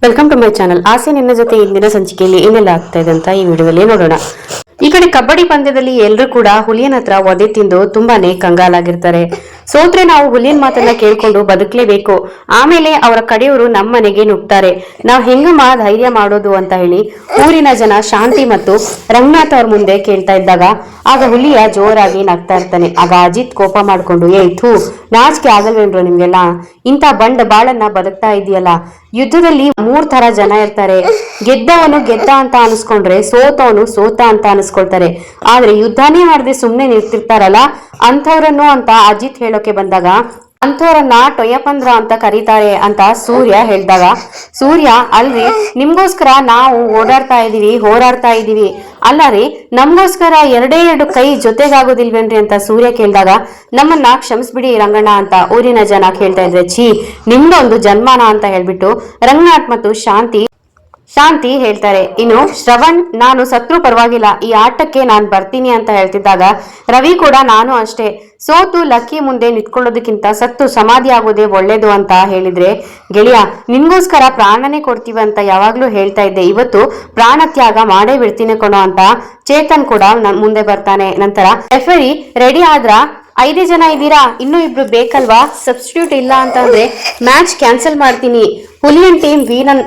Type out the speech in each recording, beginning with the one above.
Welcome to my channel. ಆಸೆ ನಿನ್ನ ಜೊತೆ ಇಂದಿನ ಸಂಚಿಕೆಯಲ್ಲಿ ಏನೆಲ್ಲ ಆಗ್ತಾ ಇದೆ ಅಂತ ಈ ವಿಡಿಯೋದಲ್ಲಿ ನೋಡೋಣ. ಈ ಕಡೆ ಕಬಡ್ಡಿ ಪಂದ್ಯದಲ್ಲಿ ಎಲ್ಲರೂ ಕೂಡ ಹುಲಿಯನ್ ಹತ್ರ ಒದೆ ತಿಂದು ತುಂಬಾನೇ ಕಂಗಾಲಾಗಿರ್ತಾರೆ. ಸೋತ್ರೆ ನಾವು ಹುಲಿಯನ್ ಮಾತನ್ನ ಕೇಳ್ಕೊಂಡು ಬದುಕಲೇಬೇಕು, ಆಮೇಲೆ ಅವರ ಕಡೆಯವರು ನಮ್ಮ ಮನೆಗೆ ನುಗ್ತಾರೆ, ನಾವ್ ಹೆಂಗಮ್ಮ ಧೈರ್ಯ ಮಾಡೋದು ಅಂತ ಹೇಳಿ ಊರಿನ ಜನ ಶಾಂತಿ ಮತ್ತು ರಂಗನಾಥ್ ಅವ್ರ ಮುಂದೆ ಕೇಳ್ತಾ ಇದ್ದಾಗ ಆಗ ಹುಲಿಯ ಜೋರಾಗಿ ನಗ್ತಾ ಇರ್ತಾನೆ. ಆಗ ಅಜಿತ್ ಕೋಪ ಮಾಡ್ಕೊಂಡು, ಥೂ ನಾಚಿಕೆ ಆಗಲ್ವೇನ್ರು ನಿಮ್ಗೆಲ್ಲ, ಇಂಥ ಬಂಡ್ ಬಾಳನ್ನ ಬದುಕ್ತಾ ಇದೆಯಲ್ಲ. ಯುದ್ಧದಲ್ಲಿ 3 ತರ ಜನ ಇರ್ತಾರೆ. ಗೆದ್ದವನು ಗೆದ್ದ ಅಂತ ಅನ್ಸ್ಕೊಂಡ್ರೆ ಸೋತವನು ಸೋತ ಅಂತ ಅನ್ಸ್ಕೊಳ್ತಾರೆ. ಆದ್ರೆ ಯುದ್ಧನೇ ಮಾಡದೆ ಸುಮ್ನೆ ನಿಂತಿರ್ತಾರಲ್ಲ ಅಂಥವ್ರನ್ನು ಅಂತ ಅಜಿತ್ ಹೇಳೋಕೆ ಬಂದಾಗ ಅಂಥವ್ರನ್ನ ಟೊಯ್ಯಪಂದ್ರ ಅಂತ ಕರೀತಾರೆ ಅಂತ ಸೂರ್ಯ ಹೇಳ್ದಾಗ, ಸೂರ್ಯ ಅಲ್ರಿ ನಿಮ್ಗೋಸ್ಕರ ನಾವು ಹೋರಾಡ್ತಾ ಇದೀವಿ ಅಲ್ಲ ರೀ, ನಮ್ಗೋಸ್ಕರ 2 ಕೈ ಜೊತೆಗಾಗೋದಿಲ್ವೇನ್ರಿ ಅಂತ ಸೂರ್ಯ ಕೇಳಿದಾಗ, ನಮ್ಮನ್ನ ಕ್ಷಮಿಸ್ಬಿಡಿ ರಂಗಣ್ಣ ಅಂತ ಊರಿನ ಜನ ಕೇಳ್ತಾ ಇದ್ರೆ, ಛೀ ನಿಮ್ದೊಂದು ಜನ್ಮಾನ ಅಂತ ಹೇಳ್ಬಿಟ್ಟು ರಂಗನಾಥ್ ಮತ್ತು ಶಾಂತಿ ಹೇಳ್ತಾರೆ. ಇನ್ನು ಶ್ರವಣ್, ನಾನು ಸತ್ರು ಪರವಾಗಿಲ್ಲ, ಈ ಆಟಕ್ಕೆ ನಾನು ಬರ್ತೀನಿ ಅಂತ ಹೇಳ್ತಿದ್ದಾಗ ರವಿ ಕೂಡ ನಾನು ಅಷ್ಟೇ, ಸೋತು ಲಕ್ಕಿ ಮುಂದೆ ನಿಂತ್ಕೊಳ್ಳೋದಕ್ಕಿಂತ ಸತ್ತು ಸಮಾಧಿ ಆಗೋದೇ ಒಳ್ಳೇದು ಅಂತ ಹೇಳಿದ್ರೆ, ಗೆಳೆಯ ನಿನ್ಗೋಸ್ಕರ ಪ್ರಾಣನೇ ಕೊಡ್ತೀವಿ ಅಂತ ಯಾವಾಗ್ಲೂ ಹೇಳ್ತಾ ಇದ್ದೆ, ಇವತ್ತು ಪ್ರಾಣ ತ್ಯಾಗ ಮಾಡೇ ಬಿಡ್ತೀನಿ ಕೊಡೋ ಅಂತ ಚೇತನ್ ಕೂಡ ಮುಂದೆ ಬರ್ತಾನೆ. ನಂತರ ರೆಫರಿ ರೆಡಿ ಆದ್ರ 5 ಜನ ಇದ್ದೀರಾ, ಇನ್ನೂ 2 ಬೇಕಲ್ವಾ, ಸಬ್ಸ್ಟಿಟ್ಯೂಟ್ ಇಲ್ಲ ಅಂತಂದ್ರೆ ಮ್ಯಾಚ್ ಕ್ಯಾನ್ಸಲ್ ಮಾಡ್ತೀನಿ, ಹುಲಿಯನ್ ಟೀಮ್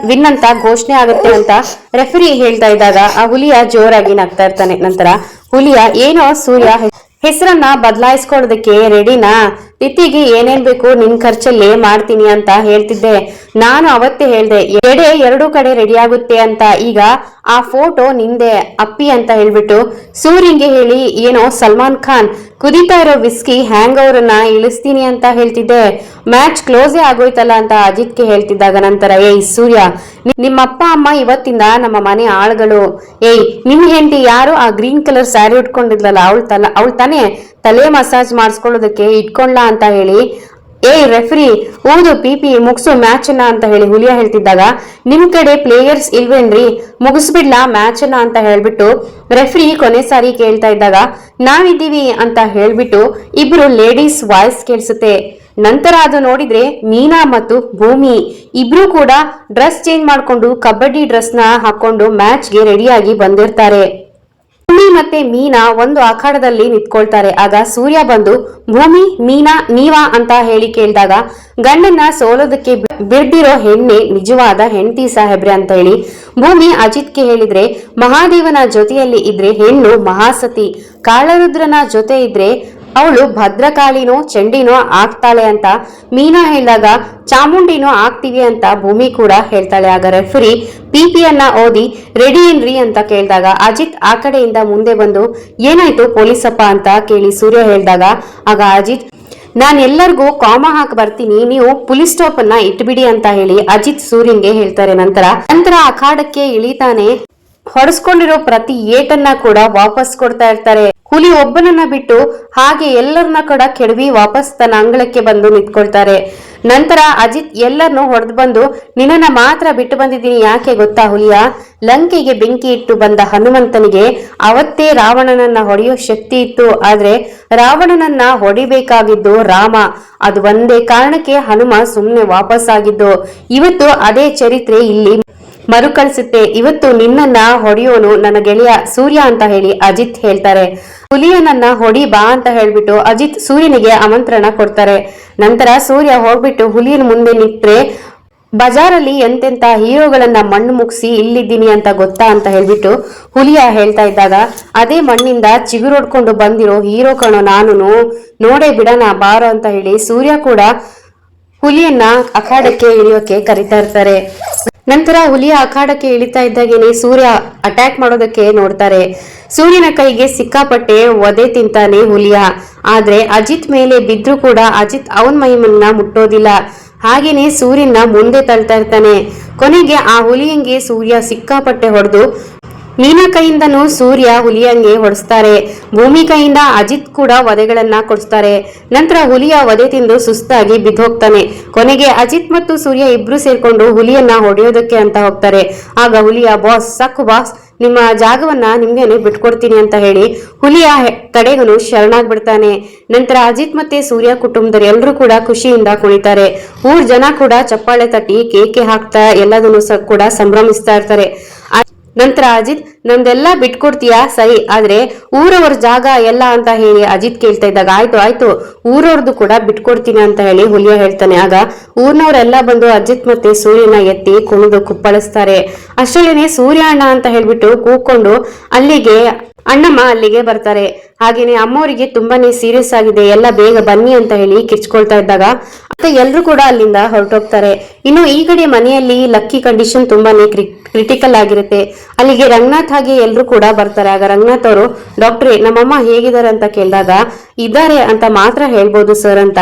ವಿನ್ ಅಂತ ಘೋಷಣೆ ಆಗುತ್ತೆ ಅಂತ ರೆಫರಿ ಹೇಳ್ತಾ ಇದ್ದಾಗ ಆ ಹುಲಿಯ ಜೋರಾಗಿ ನಗ್ತಾ ಇರ್ತಾನೆ. ನಂತರ ಹುಲಿಯ, ಏನೋ ಸೂರ್ಯ ಹೆಸರನ್ನ ಬದಲಾಯಿಸ್ಕೊಳ್ಳೋದಕ್ಕೆ ರೆಡಿನಾ, ತಿಥಿಗೆ ಏನೇನ್ ಬೇಕು ನಿನ್ ಖರ್ಚಲ್ಲೇ ಮಾಡ್ತೀನಿ ಅಂತ ಹೇಳ್ತಿದ್ದೆ, ನಾನು ಅವತ್ತೇ ಹೇಳ್ದೆ 2 ಕಡೆ ರೆಡಿ ಆಗುತ್ತೆ ಅಂತ, ಈಗ ಆ ಫೋಟೋ ನಿಂದೆ ಅಪ್ಪಿ ಅಂತ ಹೇಳ್ಬಿಟ್ಟು ಸೂರ್ಯಂಗೆ ಹೇಳಿ ಏನೋ ಸಲ್ಮಾನ್ ಖಾನ್ ಕುದಿತಾ ಇರೋ ವಿಸ್ಕಿ ಹ್ಯಾಂಗ್ ಅವರನ್ನ ಇಳಿಸ್ತೀನಿ ಅಂತ ಹೇಳ್ತಿದ್ದೆ, ಮ್ಯಾಚ್ ಕ್ಲೋಸೇ ಆಗೋಯ್ತಲ್ಲ ಅಂತ ಅಜಿತ್ಗೆ ಹೇಳ್ತಿದ್ದಾಗ ನಂತರ, ಸೂರ್ಯ ನಿಮ್ಮ ಅಪ್ಪ ಅಮ್ಮ ಇವತ್ತಿಂದ ನಮ್ಮ ಮನೆ ಆಳುಗಳು, ನಿಮ್ ಹೆಂಡತಿ ಯಾರು ಆ ಗ್ರೀನ್ ಕಲರ್ ಸ್ಯಾರಿ ಉಟ್ಕೊಂಡಿದ್ಲಲ್ಲ ಅವಳು ತಾನೇ ತಲೆ ಮಸಾಜ್ ಮಾಡಿಸ್ಕೊಳ್ಳೋದಕ್ಕೆ ಇಟ್ಕೊಂಡ್ಲಾ ಅಂತ ಹೇಳಿ, ರೆಫ್ರಿ ಓದು ಪಿಪಿ ಮುಗಿಸು ಮ್ಯಾಚ್ ಅನ್ನ ಅಂತ ಹೇಳಿ ಹುಲಿಯ ಹೇಳ್ತಿದ್ದಾಗ, ನಿಮ್ ಕಡೆ ಪ್ಲೇಯರ್ಸ್ ಇಲ್ವೇನ್ರಿ, ಮುಗಿಸ್ಬಿಡ್ಲಾ ಮ್ಯಾಚ್ ಅನ್ನ ಅಂತ ಹೇಳ್ಬಿಟ್ಟು ರೆಫ್ರಿ ಕೊನೆ ಸಾರಿ ಕೇಳ್ತಾ ಇದ್ದಾಗ, ನಾವಿದ್ದೀವಿ ಅಂತ ಹೇಳ್ಬಿಟ್ಟು 2 ಲೇಡೀಸ್ ವಾಯ್ಸ್ ಕೇಳಿಸುತ್ತೆ. ನಂತರ ಅದು ನೋಡಿದ್ರೆ ಮೀನಾ ಮತ್ತು ಭೂಮಿ ಇಬ್ರು ಕೂಡ ಡ್ರೆಸ್ ಚೇಂಜ್ ಮಾಡ್ಕೊಂಡು ಕಬಡ್ಡಿ ಡ್ರೆಸ್ ನ ಹಾಕೊಂಡು ಮ್ಯಾಚ್ಗೆ ರೆಡಿಯಾಗಿ ಬಂದಿರ್ತಾರೆ. ಭೂಮಿ ಮತ್ತೆ ಮೀನಾ ಒಂದು ಅಖಾಡದಲ್ಲಿ ನಿಂತ್ಕೊಳ್ತಾರೆ. ಆಗ ಸೂರ್ಯ ಬಂದು, ಭೂಮಿ ಮೀನಾ ನೀವಾ ಅಂತ ಹೇಳಿ ಕೇಳಿದಾಗ, ಗಂಡನ್ನ ಸೋಲೋದಕ್ಕೆ ಬಿಡ್ದಿರೋ ಹೆಣ್ಣೆ ನಿಜವಾದ ಹೆಂಡತಿ ಸಾಹೇಬ್ರೆ ಅಂತ ಹೇಳಿ ಭೂಮಿ ಅಜಿತ್ಗೆ ಹೇಳಿದ್ರೆ, ಮಹಾದೇವನ ಜೊತೆಯಲ್ಲಿ ಇದ್ರೆ ಹೆಣ್ಣು ಮಹಾಸತಿ, ಕಾಳರುದ್ರನ ಜೊತೆ ಇದ್ರೆ ಅವಳು ಭದ್ರಕಾಳಿನೋ ಚಂಡಿನೋ ಆಗ್ತಾಳೆ ಅಂತ ಮೀನಾ ಹೇಳಿದಾಗ, ಚಾಮುಂಡಿನೋ ಆಗ್ತೀವಿ ಅಂತ ಭೂಮಿ ಕೂಡ ಹೇಳ್ತಾಳೆ. ಆಗ ರೆಫರಿ ಪಿಪಿಯನ್ನ ಓದಿ ರೆಡಿ ಏನ್ರಿ ಅಂತ ಕೇಳಿದಾಗ ಅಜಿತ್ ಆ ಕಡೆಯಿಂದ ಮುಂದೆ ಬಂದು, ಏನಾಯ್ತು ಪೊಲೀಸಪ್ಪ ಅಂತ ಕೇಳಿ ಸೂರ್ಯ ಹೇಳಿದಾಗ ಆಗ ಅಜಿತ್, ನಾನ್ ಎಲ್ಲರಿಗೂ ಕಾಮ ಹಾಕಿ ಬರ್ತೀನಿ, ನೀವು ಪುಲಿಸ್ ಸ್ಟಾಪ್ ಅನ್ನ ಇಟ್ಬಿಡಿ ಅಂತ ಹೇಳಿ ಅಜಿತ್ ಸೂರ್ಯನ್ಗೆ ಹೇಳ್ತಾರೆ. ನಂತರ ಅಖಾಡಕ್ಕೆ ಇಳಿತಾನೆ. ಹೊಡೆಸ್ಕೊಂಡಿರೋ ಪ್ರತಿ ಏಟನ್ನ ಕೂಡ ವಾಪಸ್ ಕೊಡ್ತಾ ಇರ್ತಾರೆ. ಹುಲಿ ಒಬ್ಬನನ್ನ ಬಿಟ್ಟು ಹಾಗೆ ಎಲ್ಲರನ್ನ ಕೂಡ ಕೆಡವಿ ವಾಪಸ್ ತನ್ನ ಅಂಗಳಕ್ಕೆ ಬಂದು ನಿಂತ್ಕೊಳ್ತಾರೆ. ನಂತರ ಅಜಿತ್ ಎಲ್ಲರನ್ನು ಹೊಡೆದು ಬಂದು, ನಿನ್ನನ್ನ ಮಾತ್ರ ಬಿಟ್ಟು ಬಂದಿದ್ದೀನಿ, ಯಾಕೆ ಗೊತ್ತಾ ಹುಲಿಯ, ಲಂಕೆಗೆ ಬೆಂಕಿ ಇಟ್ಟು ಬಂದ ಹನುಮಂತನಿಗೆ ಅವತ್ತೇ ರಾವಣನನ್ನ ಹೊಡೆಯೋ ಶಕ್ತಿ ಇತ್ತು, ಆದ್ರೆ ರಾವಣನನ್ನ ಹೊಡಿಬೇಕಾಗಿದ್ದು ರಾಮ, ಅದು ಒಂದೇ ಕಾರಣಕ್ಕೆ ಹನುಮ ಸುಮ್ನೆ ವಾಪಸ್ ಆಗಿದ್ದು. ಇವತ್ತು ಅದೇ ಚರಿತ್ರೆ ಇಲ್ಲಿ ಮರುಕಳಿಸುತ್ತೆ, ಇವತ್ತು ನಿನ್ನನ್ನ ಹೊಡೆಯೋನು ನನ್ನ ಗೆಳೆಯ ಸೂರ್ಯ ಅಂತ ಹೇಳಿ ಅಜಿತ್ ಹೇಳ್ತಾರೆ. ಹುಲಿಯನನ್ನ ಹೊಡಿ ಬಾ ಅಂತ ಹೇಳ್ಬಿಟ್ಟು ಅಜಿತ್ ಸೂರ್ಯನಿಗೆ ಆಮಂತ್ರಣ ಕೊಡ್ತಾರೆ. ನಂತರ ಸೂರ್ಯ ಹೋಗ್ಬಿಟ್ಟು ಹುಲಿಯನ ಮುಂದೆ ನಿಂತ್ರೆ, ಬಜಾರಲ್ಲಿ ಎಂತೆಂತ ಹೀರೋಗಳನ್ನ ಮಣ್ಣು ಮುಗಿಸಿ ಇಲ್ಲಿದ್ದೀನಿ ಅಂತ ಗೊತ್ತಾ ಅಂತ ಹೇಳ್ಬಿಟ್ಟು ಹುಲಿಯ ಹೇಳ್ತಾ ಇದ್ದಾಗ, ಅದೇ ಮಣ್ಣಿಂದ ಚಿಗುರೊಡ್ಕೊಂಡು ಬಂದಿರೋ ಹೀರೋ ಕಣೋ ನಾನು, ನೋಡೇ ಬಿಡೋಣ ಬಾರೋ ಅಂತ ಹೇಳಿ ಸೂರ್ಯ ಕೂಡ ಹುಲಿಯನ್ನ ಅಖಾಡಕ್ಕೆ ಇಳಿಯೋಕೆ ಕರಿತಾ ಇರ್ತಾರೆ. ನಂತರ ಹುಲಿಯ ಅಖಾಡಕ್ಕೆ ಇಳಿತಾ ಇದ್ದಾಗೇನೆ ಸೂರ್ಯ ಅಟ್ಯಾಕ್ ಮಾಡೋದಕ್ಕೆ ನೋಡ್ತಾರೆ. ಸೂರ್ಯನ ಕೈಗೆ ಸಿಕ್ಕಾಪಟ್ಟೆ ಒದೆ ತಿಂತಾನೆ ಹುಲಿಯ, ಆದ್ರೆ ಅಜಿತ್ ಮೇಲೆ ಬಿದ್ರು ಕೂಡ ಅಜಿತ್ ಅವನ್ ಮೈಮನ್ನ ಮುಟ್ಟೋದಿಲ್ಲ. ಹಾಗೇನೆ ಸೂರ್ಯನ ಮುಂದೆ ತಳ್ತಾ ಇರ್ತಾನೆ. ಕೊನೆಗೆ ಆ ಹುಲಿಯಂಗೆ ಸೂರ್ಯ ಸಿಕ್ಕಾಪಟ್ಟೆ ಹೊಡೆದು ಮೀನಾ ಕೈಯಿಂದನೂ ಸೂರ್ಯ ಹುಲಿಯಂಗೆ ಹೊಡೆಸ್ತಾರೆ. ಭೂಮಿ ಕೈಯಿಂದ ಅಜಿತ್ ಕೂಡ ವಧೆಗಳನ್ನ ಕೊಡಿಸ್ತಾರೆ. ನಂತರ ಹುಲಿಯ ವಧೆ ತಿಂದು ಸುಸ್ತಾಗಿ ಬಿದ್ದೋಗ್ತಾನೆ. ಕೊನೆಗೆ ಅಜಿತ್ ಮತ್ತು ಸೂರ್ಯ ಇಬ್ರು ಸೇರ್ಕೊಂಡು ಹುಲಿಯನ್ನ ಹೊಡೆಯೋದಕ್ಕೆ ಅಂತ ಹೋಗ್ತಾರೆ. ಆಗ ಹುಲಿಯ, ಬಾಸ್ ಸಾಕು ಬಾಸ್, ನಿಮ್ಮ ಜಾಗವನ್ನ ನಿಮ್ಗೇನೆ ಬಿಟ್ಕೊಡ್ತೀನಿ ಅಂತ ಹೇಳಿ ಹುಲಿಯ ಕಡೆಗನು ಶರಣಾಗ್ಬಿಡ್ತಾನೆ. ನಂತರ ಅಜಿತ್ ಮತ್ತೆ ಸೂರ್ಯ ಕುಟುಂಬದವರು ಎಲ್ಲರೂ ಕೂಡ ಖುಷಿಯಿಂದ ಕುಣಿತಾರೆ. ಊರ್ ಜನ ಕೂಡ ಚಪ್ಪಾಳೆ ತಟ್ಟಿ ಕೇಕೆ ಹಾಕ್ತಾ ಎಲ್ಲದನ್ನು ಕೂಡ ಸಂಭ್ರಮಿಸ್ತಾ ಇರ್ತಾರೆ. ನಂತರ ಅಜಿತ್ ನಮ್ದೆಲ್ಲ ಬಿಟ್ಕೊಡ್ತೀಯಾ ಸರಿ, ಆದ್ರೆ ಊರವ್ರ ಜಾಗ ಎಲ್ಲ ಅಂತ ಹೇಳಿ ಅಜಿತ್ ಕೇಳ್ತಾ ಇದ್ದಾಗ ಆಯ್ತು ಊರವ್ರದ್ದು ಕೂಡ ಬಿಟ್ಕೊಡ್ತೀನಿ ಅಂತ ಹೇಳಿ ಹುಲಿಯ ಹೇಳ್ತಾನೆ. ಆಗ ಊರ್ನವ್ರೆಲ್ಲ ಬಂದು ಅಜಿತ್ ಮತ್ತೆ ಸೂರ್ಯನ ಎತ್ತಿ ಕುಣಿದು ಕುಪ್ಪಳಿಸ್ತಾರೆ. ಅಷ್ಟರಲ್ಲೇನೆ ಸೂರ್ಯ ಅಣ್ಣ ಅಂತ ಹೇಳ್ಬಿಟ್ಟು ಕೂಕೊಂಡು ಅಲ್ಲಿಗೆ ಅಣ್ಣಮ್ಮ ಅಲ್ಲಿಗೆ ಬರ್ತಾರೆ. ಹಾಗೇನೆ ಅಮ್ಮವರಿಗೆ ತುಂಬಾನೇ ಸೀರಿಯಸ್ ಆಗಿದೆ, ಎಲ್ಲ ಬೇಗ ಬನ್ನಿ ಅಂತ ಹೇಳಿ ಕಿರ್ಚ್ಕೊಳ್ತಾ ಇದ್ದಾಗ ಮತ್ತೆ ಎಲ್ರು ಕೂಡ ಅಲ್ಲಿಂದ ಹೊರಟೋಗ್ತಾರೆ. ಇನ್ನು ಈ ಕಡೆ ಮನೆಯಲ್ಲಿ ಲಕ್ಕಿ ಕಂಡೀಷನ್ ತುಂಬಾನೇ ಕ್ರಿಟಿಕಲ್ ಆಗಿರುತ್ತೆ. ಅಲ್ಲಿಗೆ ರಂಗನಾಥ್ ಹಾಗೆ ಎಲ್ರು ಕೂಡ ಬರ್ತಾರೆ. ಆಗ ರಂಗನಾಥ್ ಅವರು ಡಾಕ್ಟ್ರೇ ನಮ್ಮಮ್ಮ ಹೇಗಿದ್ದಾರೆ ಅಂತ ಕೇಳಿದಾಗ ಇದ್ದಾರೆ ಅಂತ ಮಾತ್ರ ಹೇಳ್ಬೋದು ಸರ್ ಅಂತ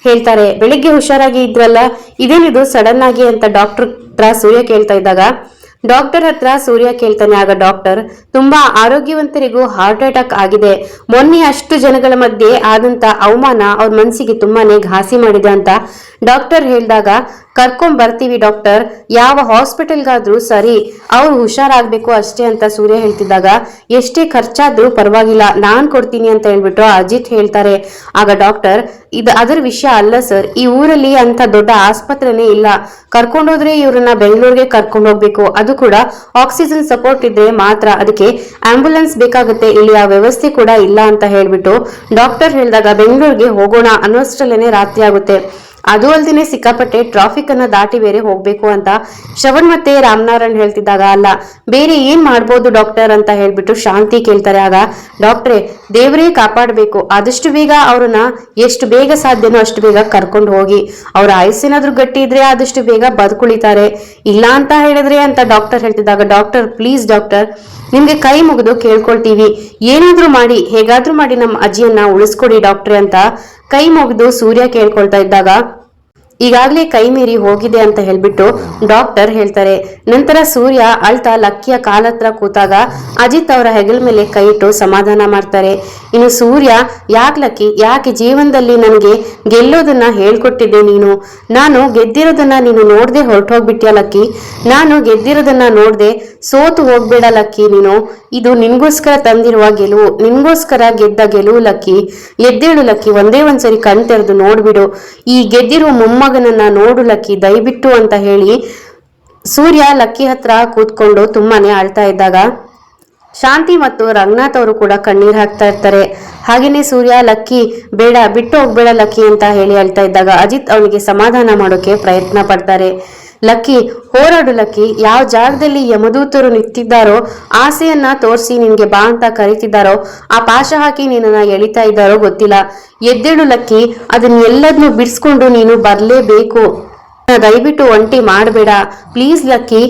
ಹೇಳ್ತಾರೆ. ಬೆಳಿಗ್ಗೆ ಹುಷಾರಾಗಿ ಇದ್ರಲ್ಲ, ಇದೇನಿದು ಸಡನ್ ಆಗಿ ಅಂತ ಡಾಕ್ಟರ್ ಹತ್ರ ಸೂರ್ಯ ಕೇಳ್ತಾ ಇದ್ದಾಗ ಡಾಕ್ಟರ್ ಹತ್ರ ಸೂರ್ಯ ಕೇಳ್ತಾನೆ. ಆಗ ಡಾಕ್ಟರ್ ತುಂಬಾ ಆರೋಗ್ಯವಂತರಿಗೂ ಹಾರ್ಟ್ ಅಟ್ಯಾಕ್ ಆಗಿದೆ, ಮೊನ್ನೆ ಅಷ್ಟು ಜನಗಳ ಮಧ್ಯೆ ಆದಂತ ಅವಮಾನ ಅವ್ರ ಮನಸ್ಸಿಗೆ ತುಂಬಾನೇ ಘಾಸಿ ಮಾಡಿದೆ ಅಂತ ಡಾಕ್ಟರ್ ಹೇಳಿದಾಗ ಕರ್ಕೊಂಡ್ ಬರ್ತೀವಿ ಡಾಕ್ಟರ್, ಯಾವ ಹಾಸ್ಪಿಟಲ್ಗಾದ್ರೂ ಸರಿ, ಅವ್ರು ಹುಷಾರಾಗ್ಬೇಕು ಅಷ್ಟೇ ಅಂತ ಸೂರ್ಯ ಹೇಳ್ತಿದ್ದಾಗ ಎಷ್ಟೇ ಖರ್ಚಾದ್ರೂ ಪರವಾಗಿಲ್ಲ ನಾನ್ ಕೊಡ್ತೀನಿ ಅಂತ ಹೇಳ್ಬಿಟ್ಟು ಅಜಿತ್ ಹೇಳ್ತಾರೆ. ಆಗ ಡಾಕ್ಟರ್ ಅದರ ವಿಷಯ ಅಲ್ಲ ಸರ್, ಈ ಊರಲ್ಲಿ ಅಂತ ದೊಡ್ಡ ಆಸ್ಪತ್ರೆನೇ ಇಲ್ಲ, ಕರ್ಕೊಂಡೋದ್ರೆ ಇವ್ರನ್ನ ಬೆಂಗಳೂರಿಗೆ ಕರ್ಕೊಂಡು ಹೋಗ್ಬೇಕು, ಅದು ಕೂಡ ಆಕ್ಸಿಜನ್ ಸಪೋರ್ಟ್ ಇದ್ರೆ ಮಾತ್ರ, ಅದಕ್ಕೆ ಆಂಬ್ಯುಲೆನ್ಸ್ ಬೇಕಾಗುತ್ತೆ, ಇಲ್ಲಿ ಆ ವ್ಯವಸ್ಥೆ ಕೂಡ ಇಲ್ಲ ಅಂತ ಹೇಳ್ಬಿಟ್ಟು ಡಾಕ್ಟರ್ ಹೇಳಿದಾಗ ಬೆಂಗಳೂರಿಗೆ ಹೋಗೋಣ ಅನ್ನೋಷ್ಟರಲ್ಲೇನೆ ರಾತ್ರಿ ಆಗುತ್ತೆ. ಅದು ಅಲ್ದೇನೆ ಸಿಕ್ಕಾಪಟ್ಟೆ ಟ್ರಾಫಿಕ್ ಅನ್ನ ದಾಟಿ ಬೇರೆ ಹೋಗ್ಬೇಕು ಅಂತ ಶ್ರವಣ್ ಮತ್ತೆ ರಾಮನಾರಾಯಣ್ ಹೇಳ್ತಿದ್ದಾಗ ಅಲ್ಲ ಬೇರೆ ಏನ್ ಮಾಡ್ಬೋದು ಡಾಕ್ಟರ್ ಅಂತ ಹೇಳ್ಬಿಟ್ಟು ಶಾಂತಿ ಕೇಳ್ತಾರೆ. ಆಗ ಡಾಕ್ಟ್ರೇ ದೇವರೇ ಕಾಪಾಡಬೇಕು, ಆದಷ್ಟು ಬೇಗ ಅವ್ರನ್ನ ಎಷ್ಟು ಬೇಗ ಸಾಧ್ಯನೋ ಅಷ್ಟು ಬೇಗ ಕರ್ಕೊಂಡು ಹೋಗಿ, ಅವ್ರ ಆಯುಸ್ಸೇನಾದ್ರೂ ಗಟ್ಟಿ ಇದ್ರೆ ಆದಷ್ಟು ಬೇಗ ಬದುಕುಳಿತಾರೆ, ಇಲ್ಲ ಅಂತ ಹೇಳಿದ್ರೆ ಅಂತ ಡಾಕ್ಟರ್ ಹೇಳ್ತಿದ್ದಾಗ ಡಾಕ್ಟರ್ ಪ್ಲೀಸ್ ಡಾಕ್ಟರ್ ನಿಮ್ಗೆ ಕೈ ಮುಗಿದು ಕೇಳ್ಕೊಳ್ತೀವಿ, ಏನಾದ್ರೂ ಮಾಡಿ ಹೇಗಾದ್ರೂ ಮಾಡಿ ನಮ್ಮ ಅಜ್ಜಿಯನ್ನ ಉಳಿಸ್ಕೊಡಿ ಡಾಕ್ಟ್ರೆ ಅಂತ ಕೈ ಮುಗಿದು ಸೂರ್ಯ ಕೇಳ್ಕೊಳ್ತಾ ಇದ್ದಾಗ ಈಗಾಗ್ಲೇ ಕೈ ಮೀರಿ ಹೋಗಿದೆ ಅಂತ ಹೇಳ್ಬಿಟ್ಟು ಡಾಕ್ಟರ್ ಹೇಳ್ತಾರೆ. ನಂತರ ಸೂರ್ಯ ಅಳ್ತಾ ಲಕ್ಕಿಯ ಕಾಲತ್ರ ಕೂತಾಗ ಅಜಿತ್ ಅವರ ಹೆಗಲ ಮೇಲೆ ಕೈ ಇಟ್ಟು ಸಮಾಧಾನ ಮಾಡ್ತಾರೆ. ಇನ್ನು ಸೂರ್ಯ ಲಕ್ಕಿ ಯಾಕೆ ಜೀವನದಲ್ಲಿ ನನಗೆ ಗೆಲ್ಲೋದನ್ನ ಹೇಳ್ಕೊಟ್ಟಿದ್ದೆ ನೀನು, ನಾನು ಗೆದ್ದಿರೋದನ್ನ ನೀನು ನೋಡ್ದೆ ಹೊರಟೋಗ್ಬಿಟ್ಯಾ ಲಕ್ಕಿ, ನಾನು ಗೆದ್ದಿರೋದನ್ನ ನೋಡ್ದೆ ಸೋತು ಹೋಗ್ಬೇಡ ಲಕ್ಕಿ, ನೀನು ಇದು ನಿನ್ಗೋಸ್ಕರ ತಂದಿರುವ ಗೆಲುವು, ನಿನ್ಗೋಸ್ಕರ ಗೆದ್ದ ಗೆಲುವು ಲಕ್ಕಿ, ಎದ್ದೇಳು ಲಕ್ಕಿ, ಒಂದೇ ಒಂದ್ಸರಿ ಕಣ್ ತೆರೆದು ನೋಡ್ಬಿಡು, ಈ ಗೆದ್ದಿರುವ ಮೊಮ್ಮಗನನ್ನ ನೋಡು ಲಕ್ಕಿ ದಯವಿಟ್ಟು ಅಂತ ಹೇಳಿ ಸೂರ್ಯ ಲಕ್ಕಿ ಹತ್ರ ಕೂತ್ಕೊಂಡು ತುಂಬಾನೇ ಅಳ್ತಾ ಇದ್ದಾಗ ಶಾಂತಿ ಮತ್ತು ರಂಗನಾಥ್ ಅವರು ಕೂಡ ಕಣ್ಣೀರ್ ಹಾಕ್ತಾ ಇರ್ತಾರೆ. ಹಾಗೇನೆ ಸೂರ್ಯ ಲಕ್ಕಿ ಬೇಡ ಬಿಟ್ಟು ಹೋಗ್ಬೇಡ ಲಕ್ಕಿ ಅಂತ ಹೇಳಿ ಅಳ್ತಾ ಇದ್ದಾಗ ಅಜಿತ್ ಅವನಿಗೆ ಸಮಾಧಾನ ಮಾಡೋಕೆ ಪ್ರಯತ್ನ ಪಡ್ತಾರೆ. ಲಕ್ಕಿ ಹೋರಾಡು ಲಕ್ಕಿ, ಯಾವ ಜಾಗದಲ್ಲಿ ಯಮದೂತರು ನಿಂತಿದ್ದಾರೋ ಆಸೆಯನ್ನ ತೋರಿಸಿ ನಿನ್ಗೆ ಬಾ ಅಂತ ಕರೀತಿದ್ದಾರೋ ಆ ಪಾಶ ಹಾಕಿ ನಿನ್ನನ್ನ ಎಳಿತಾ ಇದ್ದಾರೋ ಗೊತ್ತಿಲ್ಲ, ಎದ್ದೇಳು ಲಕ್ಕಿ, ಅದನ್ನೆಲ್ಲದನ್ನು ಬಿಡಿಸ್ಕೊಂಡು ನೀನು ಬರ್ಲೇಬೇಕು, ದಯವಿಟ್ಟು ಒಂಟಿ ಮಾಡಬೇಡ ಪ್ಲೀಸ್ ಲಕ್ಕಿ.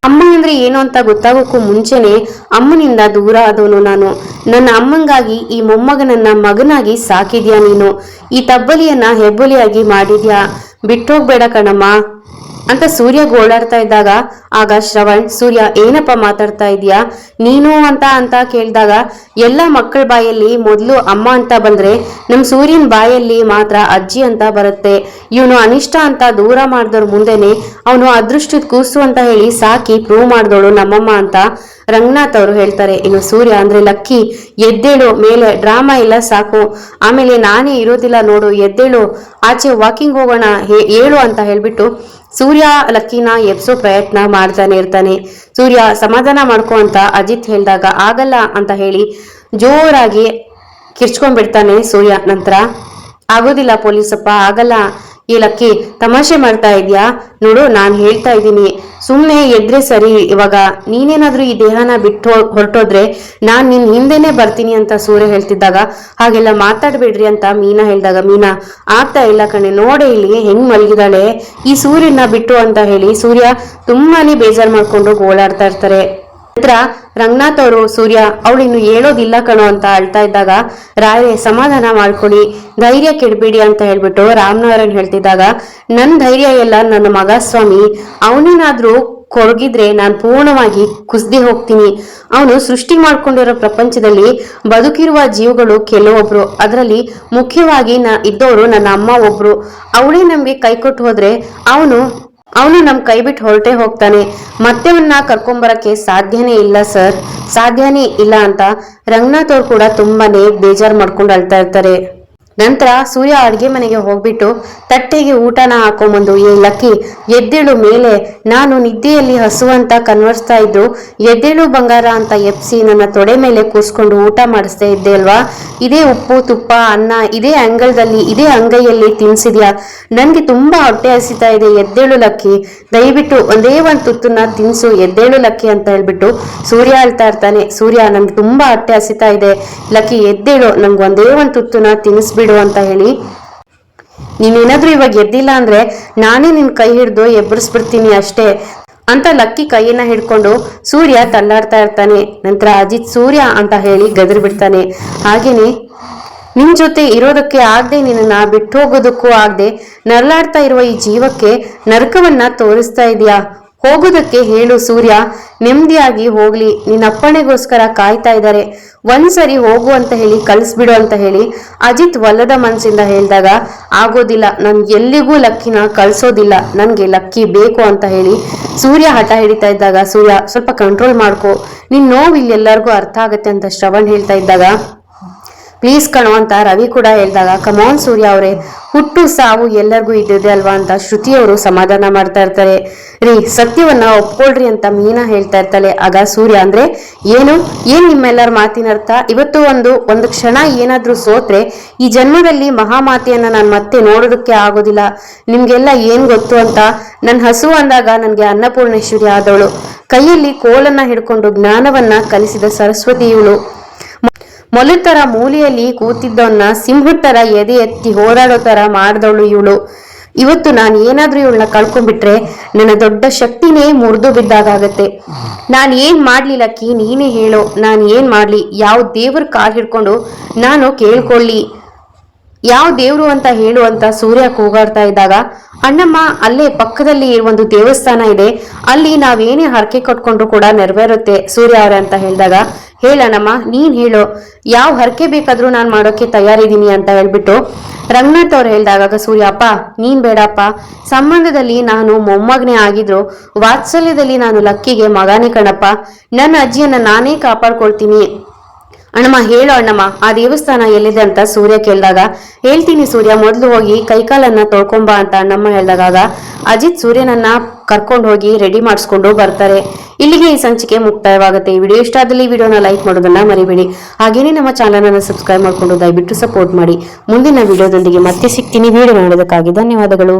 ಅಮ್ಮ ಅಂದ್ರೆ ಏನು ಅಂತ ಗೊತ್ತಾಗೋಕ್ಕೂ ಮುಂಚೆನೆ ಅಮ್ಮನಿಂದ ದೂರ ಆದವನು ನಾನು, ನನ್ನ ಅಮ್ಮಂಗಾಗಿ ಈ ಮೊಮ್ಮಗನನ್ನ ಮಗನಾಗಿ ಸಾಕಿದ್ಯಾ ನೀನು, ಈ ತಬ್ಬಲಿಯನ್ನ ಹೆಬ್ಬುಲಿಯಾಗಿ ಮಾಡಿದ್ಯಾ, ಬಿಟ್ಟೋಗ್ಬೇಡ ಕಣಮ್ಮ ಅಂತ ಸೂರ್ಯ ಗೋಳಾಡ್ತಾ ಇದ್ದಾಗ ಆಗ ಶ್ರವಣ್ ಸೂರ್ಯ ಏನಪ್ಪ ಮಾತಾಡ್ತಾ ಇದೀಯಾ ನೀನು ಅಂತ ಕೇಳಿದಾಗ ಎಲ್ಲ ಮಕ್ಕಳ ಬಾಯಲ್ಲಿ ಮೊದಲು ಅಮ್ಮ ಅಂತ ಬಂದ್ರೆ ನಮ್ ಸೂರ್ಯನ ಬಾಯಲ್ಲಿ ಮಾತ್ರ ಅಜ್ಜಿ ಅಂತ ಬರುತ್ತೆ, ಇವನು ಅನಿಷ್ಟ ಅಂತ ದೂರ ಮಾಡಿದವ್ರ ಮುಂದೆನೆ ಅವನು ಅದೃಷ್ಟದ ಕೂಸು ಅಂತ ಹೇಳಿ ಸಾಕಿ ಪ್ರೂವ್ ಮಾಡಿದವಳು ನಮ್ಮಮ್ಮ ಅಂತ ರಂಗನಾಥ್ ಅವರು ಹೇಳ್ತಾರೆ. ಇನ್ನು ಸೂರ್ಯ ಅಂದ್ರೆ ಲಕ್ಕಿ ಎದ್ದೇಳು, ಮೇಲೆ ಡ್ರಾಮಾ ಇಲ್ಲ ಸಾಕು, ಆಮೇಲೆ ನಾನೇ ಇರೋದಿಲ್ಲ ನೋಡು, ಎದ್ದೇಳು, ಆಚೆ ವಾಕಿಂಗ್ ಹೋಗೋಣ ಹೇಳು ಅಂತ ಹೇಳ್ಬಿಟ್ಟು ಸೂರ್ಯ ಲಕ್ಕಿನ ಎಬ್ಸೋ ಪ್ರಯತ್ನ ಮಾಡ್ತಾನೆ ಇರ್ತಾನೆ. ಸೂರ್ಯ ಸಮಾಧಾನ ಮಾಡ್ಕೊ ಅಂತ ಅಜಿತ್ ಹೇಳಿದಾಗ ಆಗಲ್ಲ ಅಂತ ಹೇಳಿ ಜೋರಾಗಿ ಕಿರ್ಚ್ಕೊಂಡ್ಬಿಡ್ತಾನೆ ಸೂರ್ಯ. ನಂತರ ಆಗೋದಿಲ್ಲ ಪೊಲೀಸಪ್ಪ, ಆಗಲ್ಲ, ಈ ಲಕ್ಕಿ ತಮಾಷೆ ಮಾಡ್ತಾ ಇದ್ಯಾ ನೋಡು, ನಾನ್ ಹೇಳ್ತಾ ಇದ್ದೀನಿ, ಸುಮ್ನೆ ಎದ್ರೆ ಸರಿ, ಇವಾಗ ನೀನೇನಾದ್ರೂ ಈ ದೇಹನ ಬಿಟ್ಟು ಹೊರಟೋದ್ರೆ ನಾನ್ ನಿನ್ ಹಿಂದೆನೆ ಬರ್ತೀನಿ ಅಂತ ಸೂರ್ಯ ಹೇಳ್ತಿದ್ದಾಗ ಹಾಗೆಲ್ಲ ಮಾತಾಡ್ಬೇಡ್ರಿ ಅಂತ ಮೀನಾ ಹೇಳಿದಾಗ ಮೀನಾ ಆಗ್ತಾ ಇಲ್ಲ ಕಣೆ, ನೋಡೆ ಇಲ್ಲಿ ಹೆಂಗ್ ಮಲಗಿದಾಳೆ ಈ ಸೂರ್ಯನ ಬಿಟ್ಟು ಅಂತ ಹೇಳಿ ಸೂರ್ಯ ತುಂಬಾನೇ ಬೇಜಾರ್ ಮಾಡ್ಕೊಂಡು ಗೋಳಾಡ್ತಾ ಇರ್ತಾರೆ. ನಂತರ ರಂಗನಾಥ್ ಅವರು ಸೂರ್ಯ ಅವಳು ಇನ್ನು ಹೇಳೋದಿಲ್ಲ ಕಣೋ ಅಂತ ಅಳ್ತಾ ಇದ್ದಾಗ ರಾಯರೇ ಸಮಾಧಾನ ಮಾಡ್ಕೊಳ್ಳಿ, ಧೈರ್ಯ ಕೆಡಬೇಡಿ ಅಂತ ಹೇಳ್ಬಿಟ್ಟು ರಾಮನಾರಾಯಣ್ ಹೇಳ್ತಿದ್ದಾಗ ನನ್ ಧೈರ್ಯ ಎಲ್ಲ ನನ್ನ ಮಗ ಸ್ವಾಮಿ, ಅವನೇನಾದ್ರೂ ಕೊರಗಿದ್ರೆ ನಾನು ಪೂರ್ಣವಾಗಿ ಕುಸ್ದಿ ಹೋಗ್ತೀನಿ, ಅವನು ಸೃಷ್ಟಿ ಮಾಡ್ಕೊಂಡಿರೋ ಪ್ರಪಂಚದಲ್ಲಿ ಬದುಕಿರುವ ಜೀವಗಳು ಕೆಲವೊಬ್ರು, ಅದರಲ್ಲಿ ಮುಖ್ಯವಾಗಿ ಇದ್ದವರು ನನ್ನ ಅಮ್ಮ ಒಬ್ರು, ಅವಳೇ ನಮ್ಗೆ ಕೈ ಕೊಟ್ಟು ಹೋದ್ರೆ ಅವನು ಅವನು ನಮ್ ಕೈ ಬಿಟ್ಟು ಹೊರಟೆ ಹೋಗ್ತಾನೆ, ಮತ್ತೆ ಅವನ್ನ ಕರ್ಕೊಂಬರಕ್ಕೆ ಸಾಧ್ಯನೇ ಇಲ್ಲ ಸರ್, ಸಾಧ್ಯನೇ ಇಲ್ಲ ಅಂತ ರಂಗನಾಥ್ ಅವ್ರು ಕೂಡ ತುಂಬಾನೇ ಬೇಜಾರ್ ಮಾಡ್ಕೊಂಡು ಅಳ್ತಾ ಇರ್ತಾರೆ. ನಂತರ ಸೂರ್ಯ ಅಡ್ಗೆ ಮನೆಗೆ ಹೋಗ್ಬಿಟ್ಟು ತಟ್ಟೆಗೆ ಊಟನ ಹಾಕೊಂಬಂದು, ಏ ಲಕ್ಕಿ ಎದ್ದೇಳು ಮೇಲೆ, ನಾನು ನಿದ್ದೆಯಲ್ಲಿ ಹಸು ಅಂತ ಕನ್ವರ್ಸ್ತಾ ಇದ್ರು ಎದ್ದೇಳು ಬಂಗಾರ ಅಂತ ಎಪ್ಸಿ ನನ್ನ ತೊಡೆ ಮೇಲೆ ಕೂಸ್ಕೊಂಡು ಊಟ ಮಾಡಿಸ್ತಾ ಇದ್ದೆ ಅಲ್ವಾ, ಇದೇ ಉಪ್ಪು ತುಪ್ಪ ಅನ್ನ ಇದೇ ಅಂಗಳದಲ್ಲಿ ಇದೇ ಅಂಗೈಯಲ್ಲಿ ತಿನ್ಸಿದ್ಯಾ, ನನ್ಗೆ ತುಂಬಾ ಹೊಟ್ಟೆ ಹಸಿತಾ ಇದೆ, ಎದ್ದೇಳು ಲಕ್ಕಿ, ದಯವಿಟ್ಟು ಒಂದೇ ಒಂದ್ ತುತ್ತನ್ನ ತಿನ್ಸು, ಎದ್ದೇಳು ಲಕ್ಕಿ ಅಂತ ಹೇಳ್ಬಿಟ್ಟು ಸೂರ್ಯ ಅಳ್ತಾ ಇರ್ತಾನೆ. ಸೂರ್ಯ ನನ್ಗೆ ತುಂಬಾ ಹೊಟ್ಟೆ ಹಸಿತಾ ಇದೆ ಲಕ್ಕಿ, ಎದ್ದೇಳು, ನಂಗೆ ಒಂದೇ ಒಂದ್ ತುತ್ತನ್ನ ತಿನ್ಸ್ಬಿಡು ಅಂತ ಹೇಳಿ, ನೀನೇನಾದ್ರೂ ಇವಾಗ ಎದ್ದಿಲ್ಲ ಅಂದ್ರೆ ನಾನೇ ನಿನ್ ಕೈ ಹಿಡ್ದು ಎಬ್ಬರಿಸ್ಬಿಡ್ತೀನಿ ಅಷ್ಟೇ ಅಂತ ಲಕ್ಕಿ ಕೈಯನ್ನ ಹಿಡ್ಕೊಂಡು ಸೂರ್ಯ ತಳ್ಳಾಡ್ತಾ ಇರ್ತಾನೆ. ನಂತರ ಅಜಿತ್ ಸೂರ್ಯ ಅಂತ ಹೇಳಿ ಗದರ್ ಬಿಡ್ತಾನೆ. ಹಾಗೇನೆ ನಿನ್ ಜೊತೆ ಇರೋದಕ್ಕೆ ಆಗದೆ, ನಿನ್ನ ಬಿಟ್ಟು ಹೋಗೋದಕ್ಕೂ ಆಗದೆ ನರಳಾಡ್ತಾ ಇರುವ ಈ ಜೀವಕ್ಕೆ ನರಕವನ್ನ ತೋರಿಸ್ತಾ ಇದೀಯಾ, ಹೋಗೋದಕ್ಕೆ ಹೇಳು ಸೂರ್ಯ, ನೆಮ್ಮದಿಯಾಗಿ ಹೋಗ್ಲಿ, ನಿನ್ನ ಅಪ್ಪಣೆಗೋಸ್ಕರ ಕಾಯ್ತಾ ಇದ್ದಾರೆ, ಒಂದ್ಸರಿ ಹೋಗು ಅಂತ ಹೇಳಿ ಕಳಿಸ್ಬಿಡು ಅಂತ ಹೇಳಿ ಅಜಿತ್ ಒಲ್ಲದ ಮನ್ಸಿಂದ ಹೇಳಿದಾಗ, ಆಗೋದಿಲ್ಲ, ನನ್ ಎಲ್ಲಿಗೂ ಲಕ್ಕಿನ ಕಳ್ಸೋದಿಲ್ಲ, ನನ್ಗೆ ಲಕ್ಕಿ ಬೇಕು ಅಂತ ಹೇಳಿ ಸೂರ್ಯ ಹಠ ಹಿಡಿತಾ ಇದ್ದಾಗ, ಸೂರ್ಯ ಸ್ವಲ್ಪ ಕಂಟ್ರೋಲ್ ಮಾಡ್ಕೊ, ನಿನ್ ನೋವು ಇಲ್ಲೆಲ್ಲರಿಗೂ ಅರ್ಥ ಆಗತ್ತೆ ಅಂತ ಶ್ರವಣ್ ಹೇಳ್ತಾ ಇದ್ದಾಗ, ಪ್ಲೀಸ್ ಕಣೋ ಅಂತ ರವಿ ಕೂಡ ಹೇಳಿದಾಗ, ಕಮಾನ್ ಸೂರ್ಯ ಅವರೇ, ಹುಟ್ಟು ಸಾವು ಎಲ್ಲರಿಗೂ ಇದ್ದಿದೆ ಅಲ್ವಾ ಅಂತ ಶ್ರುತಿಯವರು ಸಮಾಧಾನ ಮಾಡ್ತಾ ಇರ್ತಾರೆ. ರೀ ಸತ್ಯವನ್ನ ಒಪ್ಕೊಳ್ರಿ ಅಂತ ಮೀನಾ ಹೇಳ್ತಾ ಇರ್ತಾಳೆ. ಆಗ ಸೂರ್ಯ ಅಂದ್ರೆ ಏನ್ ನಿಮ್ಮೆಲ್ಲರ ಮಾತಿನ ಅರ್ಥ, ಇವತ್ತು ಒಂದು ಕ್ಷಣ ಏನಾದ್ರೂ ಸೋತ್ರೆ ಈ ಜನ್ಮದಲ್ಲಿ ಮಹಾಮಾತೆಯನ್ನ ನಾನು ಮತ್ತೆ ನೋಡೋದಕ್ಕೆ ಆಗೋದಿಲ್ಲ, ನಿಮ್ಗೆಲ್ಲ ಏನ್ ಗೊತ್ತು ಅಂತ, ನನ್ ಹಸು ಅಂದಾಗ ನನ್ಗೆ ಅನ್ನಪೂರ್ಣೇಶ್ವರಿ ಆದವಳು, ಕೈಯಲ್ಲಿ ಕೋಲನ್ನ ಹಿಡ್ಕೊಂಡು ಜ್ಞಾನವನ್ನ ಕಲಿಸಿದ ಸರಸ್ವತಿ ಇವಳು, ಮೊಲದ ತರ ಮೂಲೆಯಲ್ಲಿ ಕೂತಿದ್ದವನ್ನ ಸಿಂಹದ ತರ ಎದೆ ಎತ್ತಿ ಹೋರಾಡೋ ತರ ಮಾಡಿದವಳು ಇವಳು. ಇವತ್ತು ನಾನು ಏನಾದ್ರೂ ಇವಳನ್ನ ಕಳ್ಕೊಂಡ್ಬಿಟ್ರೆ ನನ್ನ ದೊಡ್ಡ ಶಕ್ತಿನೇ ಮುರಿದು ಬಿದ್ದಾಗತ್ತೆ. ನಾನು ಏನ್ ಮಾಡ್ಲಿ ಲಕ್ಕಿ, ನೀನೇ ಹೇಳು, ನಾನು ಏನ್ ಮಾಡ್ಲಿ, ಯಾವ ದೇವ್ರ ಕಾಲ್ ಹಿಡ್ಕೊಂಡು ನಾನು ಕೇಳ್ಕೊಳ್ಳಿ, ಯಾವ ದೇವ್ರು ಅಂತ ಹೇಳು ಅಂತ ಸೂರ್ಯ ಕೂಗಾಡ್ತಾ ಇದ್ದಾಗ, ಅಣ್ಣಮ್ಮ ಅಲ್ಲೇ ಪಕ್ಕದಲ್ಲಿ ಒಂದು ದೇವಸ್ಥಾನ ಇದೆ, ಅಲ್ಲಿ ನಾವೇನೇ ಹರಕೆ ಕಟ್ಕೊಂಡ್ರು ಕೂಡ ನೆರವೇರುತ್ತೆ ಸೂರ್ಯ ಅವ್ರೆ ಅಂತ ಹೇಳಿದಾಗ, ಹೇಳಣ್ಣಮ್ಮ ನೀನ್ ಹೇಳು, ಯಾವ ಹರಕೆ ಬೇಕಾದ್ರೂ ನಾನು ಮಾಡೋಕೆ ತಯಾರಿದ್ದೀನಿ ಅಂತ ಹೇಳ್ಬಿಟ್ಟು ರಂಗನಾಥ್ ಅವ್ರು ಹೇಳಿದಾಗ, ಸೂರ್ಯ ಅಪ್ಪ ನೀನ್ ಬೇಡಪ್ಪ, ಸಂಬಂಧದಲ್ಲಿ ನಾನು ಮೊಮ್ಮಗನೇ ಆಗಿದ್ರು ವಾತ್ಸಲ್ಯದಲ್ಲಿ ನಾನು ಲಕ್ಕಿಗೆ ಮಗನೇ ಕಣಪ್ಪ, ನನ್ನ ಅಜ್ಜಿಯನ್ನ ನಾನೇ ಕಾಪಾಡ್ಕೊಳ್ತೀನಿ, ಅಣ್ಣಮ್ಮ ಹೇಳು ಅಣ್ಣಮ್ಮ ಆ ದೇವಸ್ಥಾನ ಎಲ್ಲಿದೆ ಅಂತ ಸೂರ್ಯ ಕೇಳಿದಾಗ, ಹೇಳ್ತೀನಿ ಸೂರ್ಯ, ಮೊದ್ಲು ಹೋಗಿ ಕೈಕಾಲನ್ನ ತೊಳ್ಕೊಂಬ ಅಂತ ಅಣ್ಣಮ್ಮ ಹೇಳಿದಾಗ ಅಜಿತ್ ಸೂರ್ಯನನ್ನ ಕರ್ಕೊಂಡು ಹೋಗಿ ರೆಡಿ ಮಾಡಿಸ್ಕೊಂಡು ಬರ್ತಾರೆ. ಇಲ್ಲಿಗೆ ಈ ಸಂಚಿಕೆ ಮುಕ್ತಾಯವಾಗುತ್ತೆ. ಈ ವಿಡಿಯೋ ಇಷ್ಟ ಆದಲ್ಲಿ ವಿಡಿಯೋನ ಲೈಕ್ ಮಾಡೋದನ್ನ ಮರಿಬೇಡಿ. ಹಾಗೇನೇ ನಮ್ಮ ಚಾನಲ್ ಅನ್ನು ಸಬ್ಸ್ಕ್ರೈಬ್ ಮಾಡ್ಕೊಂಡು ದಯವಿಟ್ಟು ಸಪೋರ್ಟ್ ಮಾಡಿ. ಮುಂದಿನ ವಿಡಿಯೋದೊಂದಿಗೆ ಮತ್ತೆ ಸಿಗ್ತೀನಿ. ವಿಡಿಯೋ ನೋಡೋದಕ್ಕಾಗಿ ಧನ್ಯವಾದಗಳು.